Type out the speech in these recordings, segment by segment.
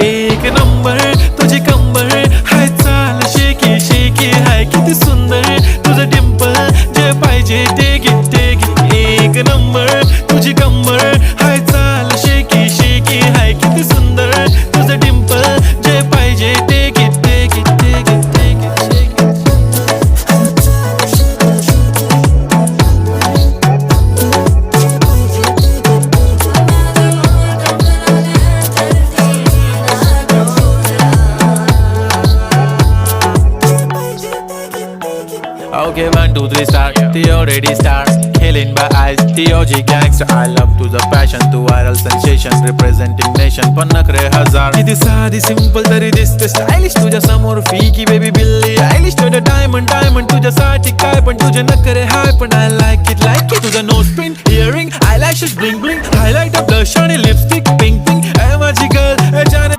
एक नंबर तुझी कंबर हाय चाल शेकी शेकी हाय किती सुंदर तुझं डिंपल जे पाहिजे ते घे एक नंबर तुझी कंबर हाय चाल शेकी शेकी हाय किती सुंदर तुझं डिंपल जे पाहिजे ते घे Okay, 1, 2, 3 start. The already start. Killing by eyes. The OG gangster. I love to the passion. To viral sensation. Representing nation. पण नखरे हजार. किती साधी simple तरी दिसते stylish. तुझ्या समोर फीकी baby बिल्ली आयलिश. तुझं diamond diamond तुझ्यासाठी काय पण तुझे नखरे हाय पण I like it. तुझं nose pin, earring, eyelashes bling bling. Highlight of blush आणि lipstick pink pink. ए माझी girl, ए जाने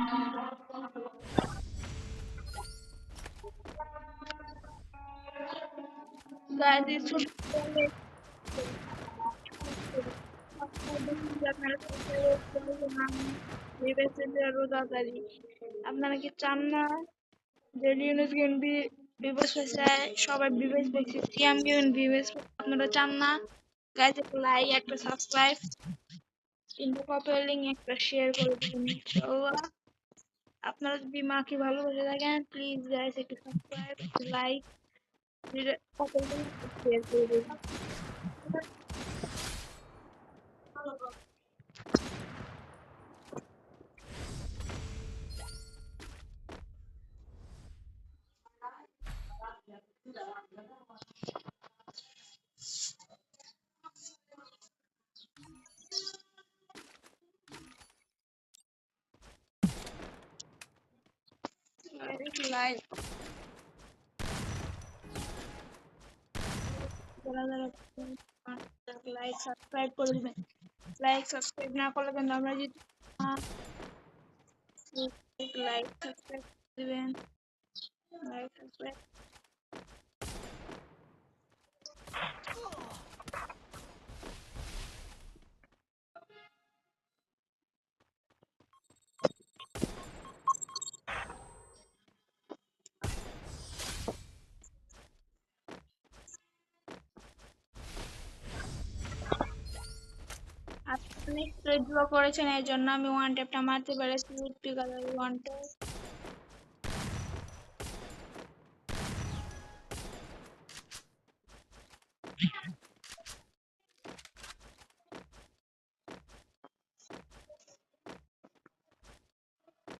Guys, it's so আপনারা কি চান না যে লিওনেস গেম বিবেস হয়েছে সবাই বিবেস দেখছে সিয়াম গেম বিবেস আপনারা চান না গাইজ একটা লাইক একটা সাবস্ক্রাইব তিনটা কপি লিঙ্ক একটা শেয়ার করে দিবেন ইনশাআল্লাহ আপনারা যদি মাকে ভালোবেসে থাকেন প্লিজ গাইজ একটা সাবস্ক্রাইব একটা লাইক কপি লিঙ্ক শেয়ার করে দিবেন লাইক যারা যারা লাইক সাবস্ক্রাইব করে দিবেন লাইক সাবস্ক্রাইব না করলে কিন্তু আমরা যদি লাইক সাবস্ক্রাইব দিবেন লাইক সাবস্ক্রাইব আপনি নিশ্চয়ই দোয়া করেছেন এই জন্য আমি ওয়ান ট্যাপটা মারতে পেরেছি পিকালার ওয়ান ট্যাপ